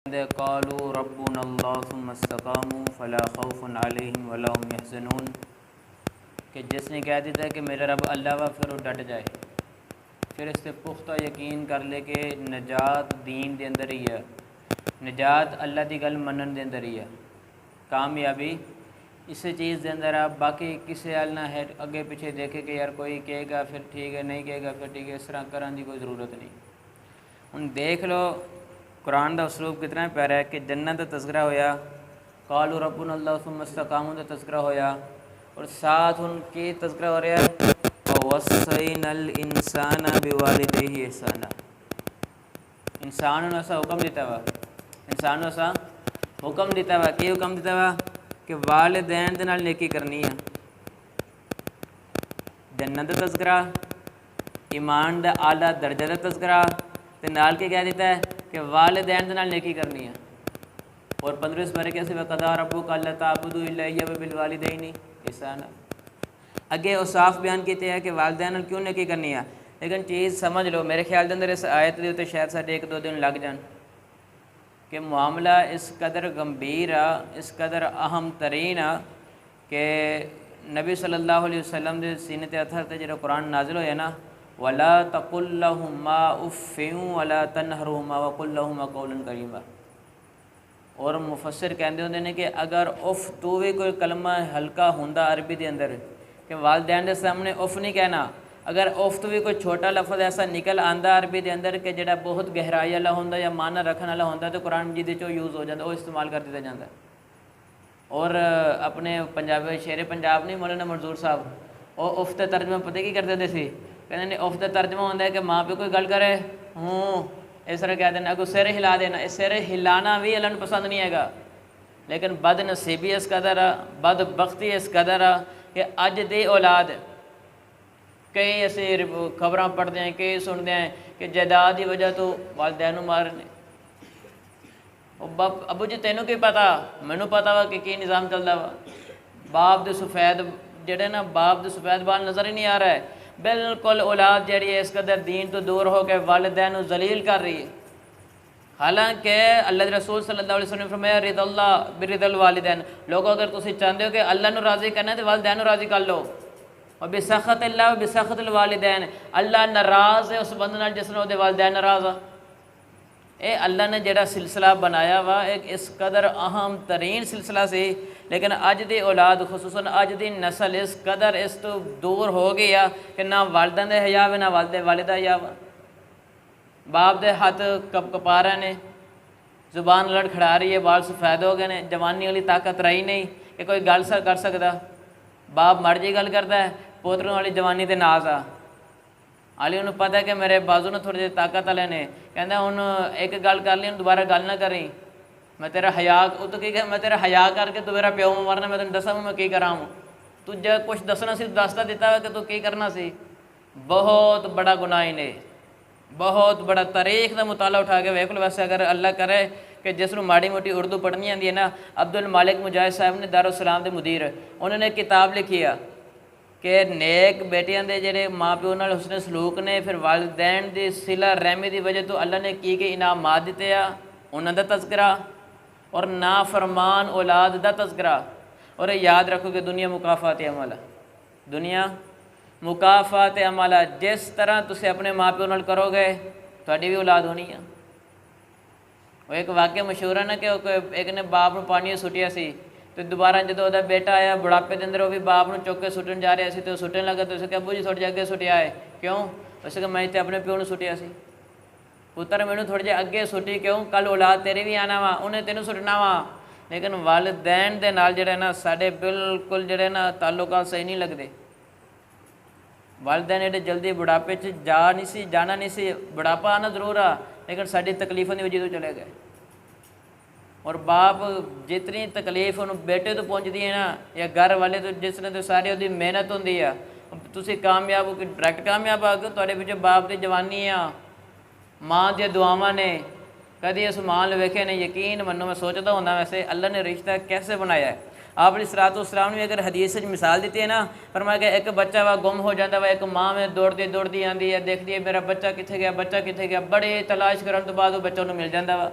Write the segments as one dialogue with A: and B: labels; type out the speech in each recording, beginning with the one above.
A: قالوا ربنا اللہ ثم استقاموا فلا خوف علیہم ولا هم یحزنون، کہ جس نے کہہ دیتا ہے کہ میرا رب اللہ وا، پھر وہ ڈٹ جائے، پھر اس سے پختہ یقین کر لے کہ نجات دین دے اندر ہی ہے، نجات اللہ دی گل منن دے اندر ہی ہے، کامیابی اس چیز دے اندر ہے۔ باقی کسی حال نہ ہے اگے پیچھے دیکھے کہ یار کوئی کہے گا پھر ٹھیک ہے، نہیں کہے گا پھر ٹھیک ہے، اس طرح کرنے کی کوئی ضرورت نہیں۔ ہن دیکھ لو قرآن دا اسلوب کتنا پیارا ہے کہ جنت دا تذکرہ ہویا، قالوا ربنا اللہ ثم استقاموا دا تذکرہ ہویا، اور ساتھ ان کی تذکرہ ہو رہا ہے وَوَصَّيْنَا الْإِنسَانَ بِوَالِدَيْهِ إِحْسَانًا۔ انسان نے ایسا حکم دیتا ہوا، انسان نے ایسا حکم دیتا ہوا، کی حکم دیتا ہوا کہ والدین دے نال نیکی کرنی ہے۔ جنت دا تذکرہ، ایمان دا اعلیٰ درجہ دا تذکرہ، تے نال کے کہہ دیتا ہے کہ والدین دے نال نیکی کرنی ہے۔ اور 15 سپارے کیسے وَقَضَىٰ رَبُّكَ أَلَّا تَعْبُدُوا إِلَّا إِيَّاهُ وَبِالْوَالِدَيْنِ إِحْسَانًا۔ اگے اوصاف بیان کیتے ہیں کہ والدین نال کیوں نیکی کرنی ہے، لیکن چیز سمجھ لو، میرے خیال دے اندر اس آیت دے اوتے شاید ساڈے 1-2 دن لگ جان کہ معاملہ اس قدر گمبھیر ہے، اس قدر اہم ترین ہے کہ نبی صلی اللہ علیہ وسلم دے سینے تے اثر تے جڑا قرآن نازل ہویا نا، وَلَا تَقُل لَّهُمَا أُفٍّ وَلَا تَنْهَرْهُمَا وَقُل لَّهُمَا قَوْلًا كَرِيمًا۔ اور مفسر کہندے ہوندے نے کہ اگر اف تو بھی کوئی کلمہ ہلکا ہوندا عربی دے اندر کہ والدین دے سامنے اف نہیں کہنا، اگر اف تو بھی کوئی چھوٹا لفظ ایسا نکل آندا عربی دے اندر کہ جڑا بہت گہرائی والا ہوندا یا معنی رکھنے والا ہوندا تو قرآن مجید وچ یوز ہو جاندا، وہ استعمال کر دیا جاندا۔ اور اپنے پنجابی شیر پنجاب نہیں مولانا منظور صاحب، وہ اف تے ترجمہ پتہ کی کرتے ہوندے سی، کہندے نے اف تے ترجمہ ہوندا ہے کہ ماں پہ کوئی گل کرے ہوں اس طرح کہہ دینا، اگو سر ہلا دینا، اس سر ہلانا بھی اللہ کو پسند نہیں ہے گا، لیکن بد نصیبی اس قدر ہے، بد بختی اس قدر ہے کہ اج دی اولاد کئی ایسے خبراں پڑھتے ہیں، کئی سنتے ہیں کہ جائیداد کی وجہ تو والدین مارنے۔ ابو جی تینوں کی پتا، مینوں پتا وا کہ کی نظام چلتا وا، باپ دے سفید جڑے نا، باپ دے سفید بال نظر ہی نہیں آ رہا ہے، بالکل اولاد جڑی ہے اس قدر دین تو دور ہو کے والدین کو ذلیل کر رہی ہے۔ حالانکہ اللہ رسول صلی اللہ علیہ وسلم نے فرمایا رضا اللہ برضا الوالدین، لوگوں اگر تسی چاہتے ہو کہ اللہ نو راضی کرنا ہے تو والدین نو راضی کر لو، اور بسخط اللہ و بسخط الوالدین، اللہ ناراض ہے اس بندے نال جس نے دے والدین ناراض ہے۔ اے اللہ نے جڑا سلسلہ بنایا وا ایک اس قدر اہم ترین سلسلہ سی، لیکن اج دی اولاد خصوصاً اج دی نسل اس قدر اس تو دور ہو گیا کہ نہ والدین دے حیا نہ والدہ حیا، باپ دے ہاتھ کپا رہے نے، زبان لڑکھڑا رہی ہے، بال سفید ہو گئے نے، جوانی والی طاقت رہی نہیں کہ کوئی گل کر سکتا، باپ مرضی گل کرتا ہے، پوتروں والی جوانی تے ناز آ علی انہوں پتہ ہے کہ میرے بازو نے تھوڑی جی طاقت والے نے، کہندا ہن ایک گل کر لی دوبارہ گل نہ کریں، میں تیرا حیا تو کی کہ میں تیرا حیا کر کے تو میرا پیو مرنا، میں تینوں دساں میں کی کراں، تو جے کچھ دسنا سی دستا دیتا ہے کہ تو کی کرنا سی۔ بہت بڑا گناہ نے، بہت بڑا تاریخ کا مطالعہ اٹھا کے ویکھ لو، ویسے اگر اللہ کرے کہ جس نوں ماڑی موٹی اردو پڑھنی آتی ہے نا، عبد المالک مجاہد صاحب نے دارالسلام دے مدیر، انہوں نے کتاب لکھی ہے کہ نیک بیٹیاں دے جڑے ماں پیو نال حسن سلوک نے، پھر والدین دی صلہ رحمی دی وجہ تو اللہ نے کی انعامات دیتے ہیں انہاں دا تذکرہ، اور نافرمان اولاد دا تذکرہ۔ اور یاد رکھو کہ دنیا مکافات عمل ہے، دنیا مکافات عمل ہے، جس طرح تسی اپنے ماں پیو نال کرو گے تہاڈی بھی اولاد ہونی ہے۔ وہ ایک واقعہ مشہور ہے نا کہ ایک نے باپ نو پانی سٹیا سی، تو دوبارہ جدو وہ بیٹا آیا بڑھاپے دے اندر، وہ بھی باپ نو چک کے سٹن جا رہا سی، تو سٹن لگا تو اسے کہ ابو جی تھوڑے جے اگے سٹیا ہے، کیوں؟ اسے کہ میں تے اپنے پیو نو سٹیا سی، پتر مینوں تھوڑے جے اگے سٹی کیوں؟ کل اولاد تیری بھی آنا وا، انہیں تینوں سٹنا وا۔ لیکن والدین دے نال جڑے نا ساڈے بالکل جڑے نا تعلقات صحیح نہیں لگتے، والدین ایڈے جلدی بڑھاپے جانا نہیں سی، بڑھاپا آنا ضرور آ، لیکن ساری تکلیفوں کی وجہ تو چلے گئے۔ اور باپ جتنی تکلیف انہوں بیٹے تو پہنچتی ہے نا، یا گھر والے تو جس نے تو ساری وہ محنت ہوتی ہے، تسی کامیاب ہو کے ڈائریکٹ کامیاب آ گئے، تھوڑے پیچھے باپ کی جوانی آ، ماں دی دعاواں نے، کدی اس ماں نو ویکھے نے، یقین منو میں سوچتا ہوں ویسے اللہ نے رشتہ کیسے بنایا ہے۔ آپ علیہ الصلوۃ والسلام نے اگر حدیث سے مثال دیتی ہے نا، فرمایا کہ ایک بچہ وا گم ہو جاتا وا، ایک ماں میں دوڑتی آندی ہے، دیکھتی ہے میرا بچہ کتنے گیا، بچہ کتنے گیا، بڑے تلاش کرنے تو بعد وہ بچہ انہوں مل جاتا وا۔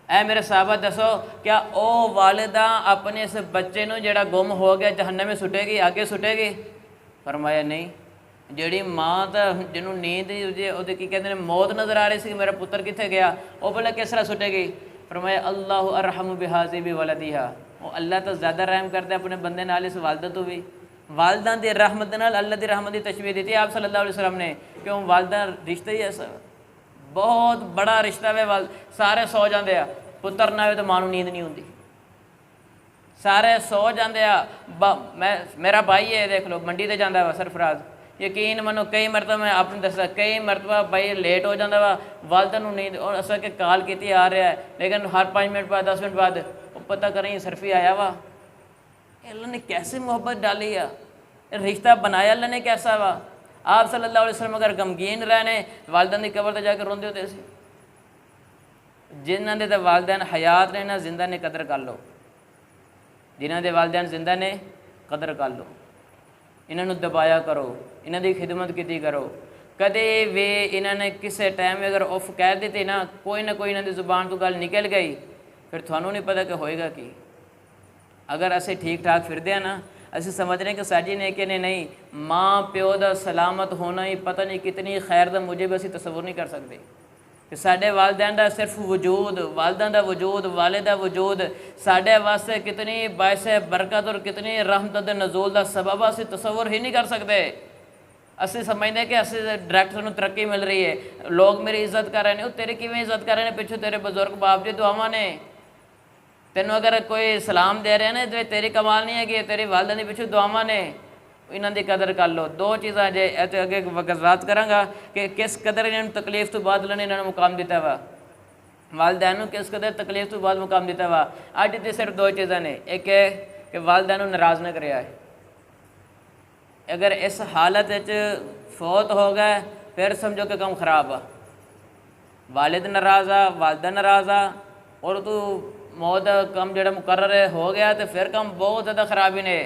A: اے میرے صحابہ دسو کیا او والدہ اپنے اس بچے نو جڑا گم ہو گیا جہنم میں سٹے گی، آگے سٹے گی؟ فرمایا نہیں۔ جیڑی ماں تا جنوں نیند وہ کی کہتے ہیں موت نظر آ رہی سی میرا پتر کتنے گیا، وہ بولے کس طرح سٹے گی؟ فرمایا اللہ ارحم بہذی بولدیہا، وہ اللہ تو زیادہ رحم کرتا ہے اپنے بندے نال اس والدہ تو بھی۔ والدہ دی رحمت نال اللہ دی رحمت دی تشبیہ دیتی آپ صلی اللہ علیہ وسلم نے، کیوں والدہ رشتہ ہی ایسا بہت بڑا رشتہ ہے۔ سارے سو جاندے آ، پتر نہ ہوئے تو ماں نوں نیند نہیں ہوندی، سارے سو جاندے آ۔ میرا بھائی ہے دیکھ لو منڈی تے جاندا وا سرفراز، یقین منو کئی مرتبہ میں اپنے دسا کئی مرتبہ بھائی لیٹ ہو جاتا وا، والدہ نوں نیند اور اصل کہ کال کیتی آ رہا ہے، لیکن ہر 5 منٹ بعد 10 منٹ بعد وہ پتہ کریں سرفی آیا وا۔ اللہ نے کیسے محبت ڈالی ہے، رشتہ بنایا اللہ نے کیسا وا۔ آپ صلی اللہ علیہ وسلم اگر غمگین رہنے والدین کی قبر تے جا کے روندے ہوتے سی۔ جنہاں دے تے والدین حیات نے نا زندہ نے قدر کر لو، جنہاں دے والدین زندہ نے قدر کر لو، انہاں نوں دبایا کرو، انہاں دی خدمت کیتی کرو۔ کدے وے انہاں نے کسے ٹائم اگر اف کہہ دیتے نا، کوئی نہ کوئی انہاں دی زبان تو گل نکل گئی، پھر تھانوں نہیں پتہ کہ ہوئے گا کی۔ اگر اسے ٹھیک ٹھاک پھردے ہیں نا، اسے سمجھ رہے ہیں کہ ساجی نے کہ نہیں، ماں پیو دا سلامت ہونا ہی پتہ نہیں کتنی خیر دا مجھے بھی اسی تصور نہیں کر سکتے کہ ساڈے والدین دا صرف وجود، والدین دا وجود، والد دا وجود ساڈے واسطے کتنی باعث برکت اور کتنی رحمت دے نزول دا سبب اسی تصور ہی نہیں کر سکتے۔ اسی سمجھتے کہ اسی ڈائریکٹ سانوں ترقی مل رہی ہے، لوگ میری عزت کر رہے ہیں، وہ تیری کیویں عزت کر رہے ہیں؟ پیچھے تیرے بزرگ باپ جی دعاواں نے، تینوں اگر کوئی سلام دے رہے ہیں نا تو تیری کمال نہیں ہے کہ تیری والدہ نے پیچھے دعاواں نے، انہاں دی قدر کر لو۔ دو چیزاں جے اگے وضاحت کراں گا کہ کس قدر انہاں نوں تکلیف تو بعد اللہ نے انہاں نوں مقام دیتا وا، والدین نوں کس قدر تکلیف تو بعد مقام دیتا وا۔ اج تے صرف دو چیزاں نے، ایک ہے کہ والدین نوں ناراض نہ کریا ہے، اگر اس حالت وچ فوت ہو گئے پھر سمجھو کہ کم خراب آ، والد ناراض آ، والدہ ناراض آ، اور تو موت کم جڑا مقرر ہے ہو گیا تو پھر کم بہت زیادہ خرابی نے۔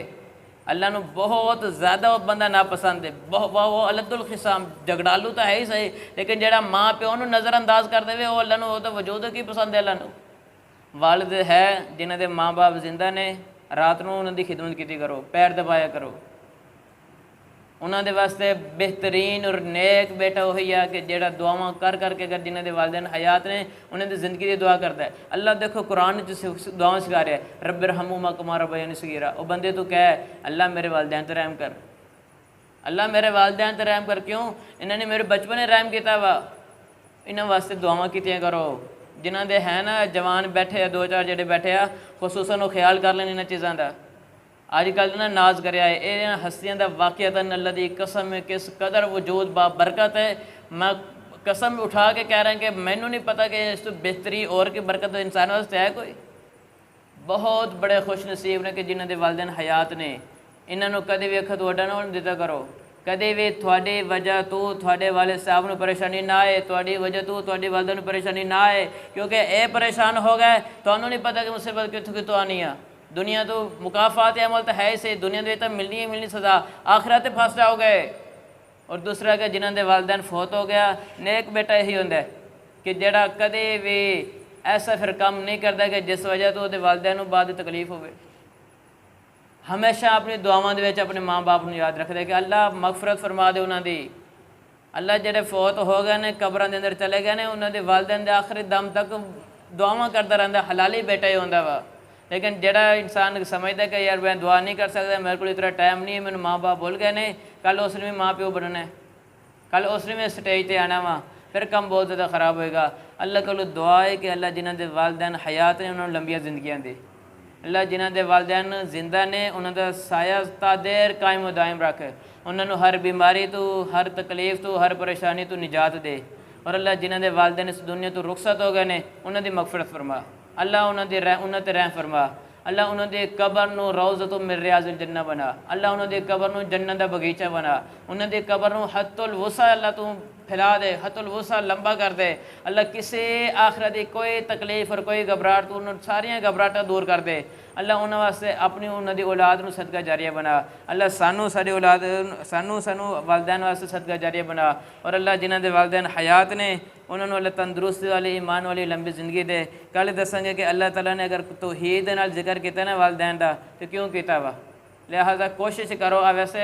A: اللہ نو بہت زیادہ وہ بندہ ناپسند ہے، وہ الد الخصام جھگڑالو تو ہے ہی صحیح، لیکن جڑا ماں پیو نو نظر انداز کر دے وہ اللہ نو وہ تو وجود کی پسند ہے۔ اللہ نو والد ہے جنہاں دے ماں باپ زندہ نے، رات نو انہاں دی خدمت کیتی کرو، پیر دبایا کرو، انہاں دے واسطے بہترین اور نیک بیٹا وہی ہے کہ جیڑا دعاواں کر کر کے اگر جنہاں دے والدین حیات نے انہاں دی زندگی دی دعا کرتا ہے۔ اللہ دیکھو قرآن دعاواں سکھا رہا ہے، رب ارحمہما کما ربیانی صغیرا، او بندے تو کہے اللہ میرے والدین تے رحم کر، اللہ میرے والدین تے رحم کر، کیوں؟ انہاں نے میرے بچپن رحم کیتا وا، انہاں واسطے دعاواں کیتیاں کرو۔ جنہاں دے ہیں نا جوان بیٹھے دو چار جڑے بیٹھے آ، خصوصاً وہ خیال کر لیں انہاں چیزاں دا۔ آج کل نا ناز کریا ہے یہ ہستیاں دا واقعتاً اللہ دی قسم کس قدر وجود با برکت ہے، میں قسم اٹھا کے کہہ رہا ہوں کہ مینوں نہیں پتہ کہ اس تو بہتری اور کی برکت انسان واسطے ہے کوئی۔ بہت بڑے خوش نصیب نے کہ جنہاں دے والدین حیات نے، انہاں نوں کدے بھی اکھا توڑا نہ دیتا کرو، کدے بھی تھوڑی وجہ تو تھوڑے والد صاحب نوں پریشانی نہ آئے، تھوڑی وجہ تو تھوڑی والدہ نوں پریشانی نہ آئے، کیونکہ اے پریشان ہو گئے تو انہوں نہیں پتہ کہ مصیبت کتوں کتوں آنی ہے۔ دنیا تو مکافات عمل تو ہے ہی صحیح، دنیا دے تو ملنی ہی ملنی سزا، آخرت پھنس جاؤ گے۔ اور دوسرا کہ جنہاں دے والدین فوت ہو گیا، نیک بیٹا یہی ہوندا ہے کہ جڑا کدے بھی ایسا پھر کام نہیں کرتا کہ جس وجہ تو دے والدین نوں بعد تکلیف ہوئے۔ ہمیشہ اپنی دعاواں دے وچ اپنے ماں باپ نوں یاد رکھدے کہ اللہ مغفرت فرما دے انہاں دی، اللہ جڑے فوت ہو گئے نے قبراں دے اندر چلے گئے نے انہاں دے والدین دے آخری دم تک دعاواں کردا رہندا، حلالی بیٹا ہی ہوندا وا۔ لیکن جڑا انسان سمجھتا ہے کہ یار میں دعا نہیں کر سکتا، میرے کو اتنا ٹائم نہیں ہے، میرے ماں باپ بھول گئے نے، کل اس نے بھی ماں پیو بننا ہے، کل اس نے بھی سٹیج تے آنا وا، پھر کم بہت زیادہ خراب ہوئے گا۔ اللہ کو دعا ہے کہ اللہ جنہاں دے والدین حیات نے انہوں نے لمبیاں زندگیاں دے، اللہ جنہاں دے والدین زندہ نے انہوں دا سایہ تا دیر قائم و دائم رکھے، انہوں نے ہر بیماری تو، ہر تکلیف تو، ہر پریشانی تو نجات دے، اور اللہ جنہاں دے والدین اس دنیا تو رخصت ہو گئے نے انہوں دی مغفرت فرما، اللہ انہوں تے رحم فرما، اللہ انہوں دے قبر نو روضۃ من ریاض الجنہ بنا، اللہ انہوں دے قبر نو جنت دا بغیچہ بنا، انہوں دے قبر نو حت الوسع اللہ تو پھیلا دے، حت الوسع لمبا کر دے، اللہ کسی آخرت دی کوئی تکلیف اور کوئی گھبراہٹ تو انہوں ساریاں گھبراہٹاں دور کر دے، اللہ انہاں واسطے اپنی انہاں دی اولاد نو صدقہ جاریہ بنا، اللہ سانو ساڈے اولاد سانو والدین واسطے صدقہ جاریہ بنا، اور اللہ جنہاں دے والدین حیات نے انہوں نے اللہ تندرستی والی ایمان والی لمبی زندگی دے۔ کل دسیں گے کہ اللہ تعالیٰ نے اگر توحید نال ذکر کیتا نا والدین دا تو کیوں کیتا وا، لہٰذا کوشش کرو۔ ویسے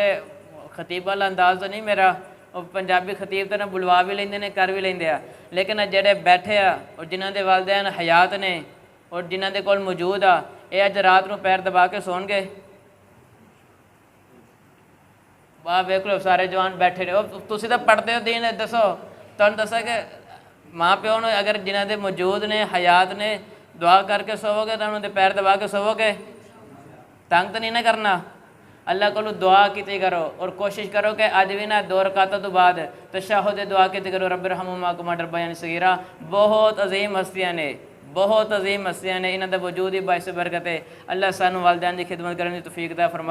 A: خطیب والا انداز تو نہیں میرا، اور پنجابی خطیب تو نہ بلوا بھی لیندے نے کر بھی لیندے، لیکن جڑے بیٹھے اور جنہاں دے والدین حیات نے اور جنہاں دے کول موجود یہ اج رات نو پیر دبا کے سون گے؟ واہ ویکھ لو سارے جوان بیٹھے رہے، تسی تو پڑھتے ہو دین، دسو تمہیں دسا کہ ماں پیو نے اگر جنہاں دے موجود نے حیات نے دعا کر کے سوو گے تو انہوں دے پیر دبا کے سوو گے؟ تنگ تو نہیں نہ کرنا، اللہ کو دعا کیتی کرو، اور کوشش کرو کہ اج بھی نہ 2 رکعتوں تو بعد تشہد دعا کیتی کرو، رب ارحمہما کما ربیانی صغیرا۔ بہت عظیم ہستیاں نے، بہت عظیم ہستیاں نے، انہاں دا وجود ہی باعث برکت ہے۔ اللہ سانو والدین دی خدمت کرنے دی توفیق عطا فرمائے۔